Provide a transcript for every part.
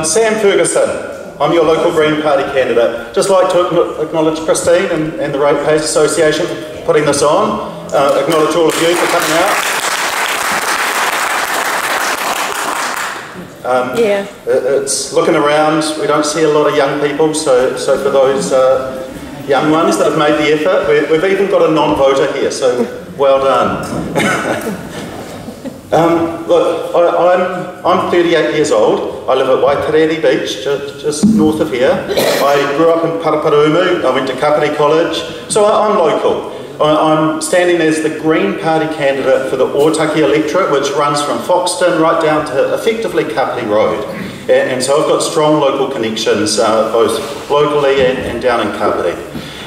Sam Ferguson, I'm your local Green Party candidate. Just like to acknowledge Christine and the Ratepayers Association for putting this on. Acknowledge all of you for coming out. It's looking around, we don't see a lot of young people, so for those young ones that have made the effort, we've even got a non-voter here, so well done. Look, I'm 38 years old. I live at Waitarere Beach, just north of here. I grew up in Paraparumu. I went to Kapiti College, so I'm local. I'm standing as the Green Party candidate for the Otaki electorate, which runs from Foxton right down to effectively Kapiti Road. And so I've got strong local connections, both locally and down in Kapiti.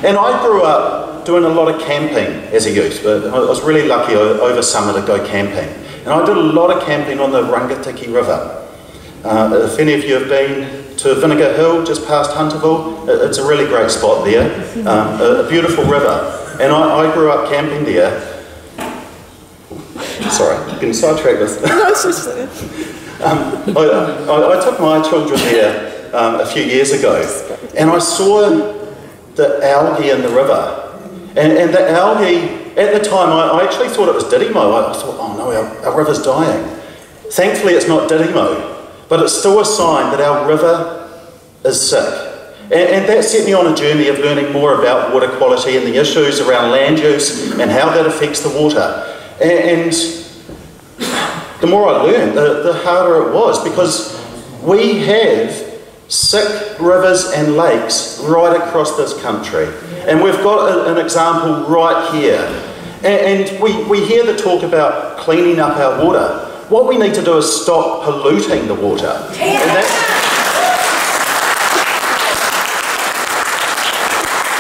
And I grew up doing a lot of camping as a youth, but I was really lucky over summer to go camping. And I did a lot of camping on the Rangatiki River. If any of you have been to Vinegar Hill, just past Hunterville, it's a really great spot there, a beautiful river. And I grew up camping there. Sorry, you can sidetrack this. I took my children there a few years ago, and I saw the algae in the river. And the algae, at the time, I actually thought it was Didymo. I thought, oh no, our river's dying. Thankfully, it's not Didymo, but it's still a sign that our river is sick. And that set me on a journey of learning more about water quality and the issues around land use and how that affects the water. And the more I learned, the harder it was, because we have sick rivers and lakes right across this country. And we've got an example right here. And we hear the talk about cleaning up our water. What we need to do is stop polluting the water.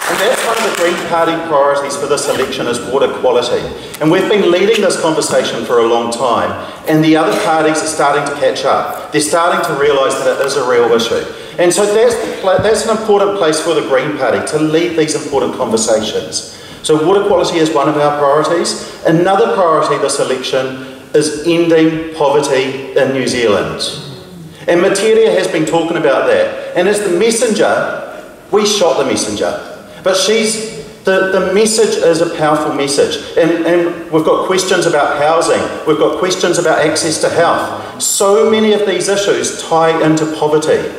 And that's one of the Green Party priorities for this election, is water quality. And we've been leading this conversation for a long time, and the other parties are starting to catch up. They're starting to realise that it is a real issue. And so that's an important place for the Green Party, to lead these important conversations. So water quality is one of our priorities. Another priority this election is ending poverty in New Zealand. And Materia has been talking about that. And as the messenger, we shot the messenger. But the message is a powerful message. And we've got questions about housing. We've got questions about access to health. So many of these issues tie into poverty.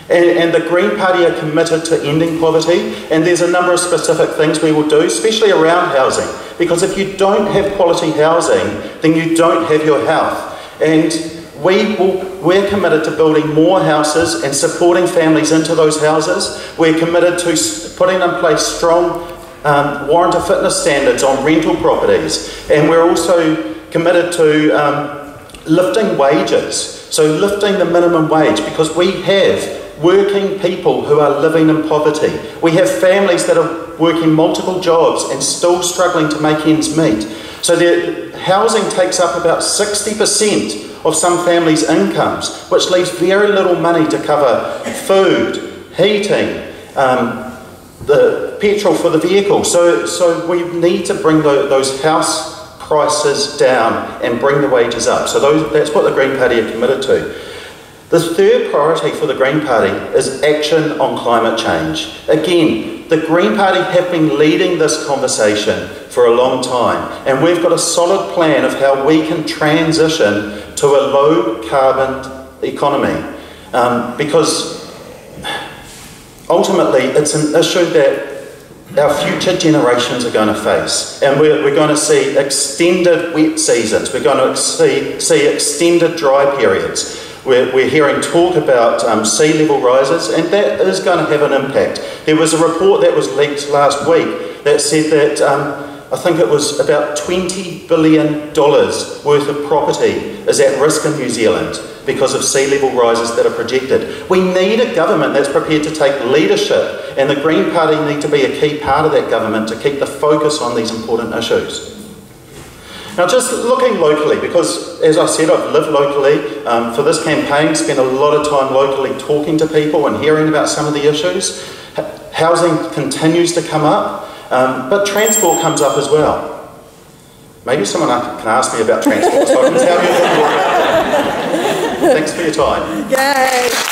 And the Green Party are committed to ending poverty, and there's a number of specific things we will do, especially around housing. Because if you don't have quality housing, then you don't have your health. And we're committed to building more houses and supporting families into those houses. We're committed to putting in place strong warrant of fitness standards on rental properties. And we're also committed to lifting wages. So lifting the minimum wage, because we have working people who are living in poverty. We have families that are working multiple jobs and still struggling to make ends meet. So their housing takes up about 60% of some families' incomes, which leaves very little money to cover food, heating, the petrol for the vehicle. So we need to bring those house prices down and bring the wages up. So that's what the Green Party are committed to. The third priority for the Green Party is action on climate change. Again, the Green Party have been leading this conversation for a long time, and we've got a solid plan of how we can transition to a low-carbon economy, because ultimately it's an issue that our future generations are going to face, and we're going to see extended wet seasons, we're going to see extended dry periods. We're hearing talk about sea level rises, and that is going to have an impact. There was a report that was leaked last week that said that I think it was about $20 billion worth of property is at risk in New Zealand because of sea level rises that are projected. We need a government that's prepared to take leadership, and the Green Party need to be a key part of that government to keep the focus on these important issues. Now, just looking locally, because as I said, I've lived locally for this campaign, spent a lot of time locally talking to people and hearing about some of the issues. Housing continues to come up, but transport comes up as well. Maybe someone can ask me about transport so I can tell you a little more about that. Thanks for your time. Yay!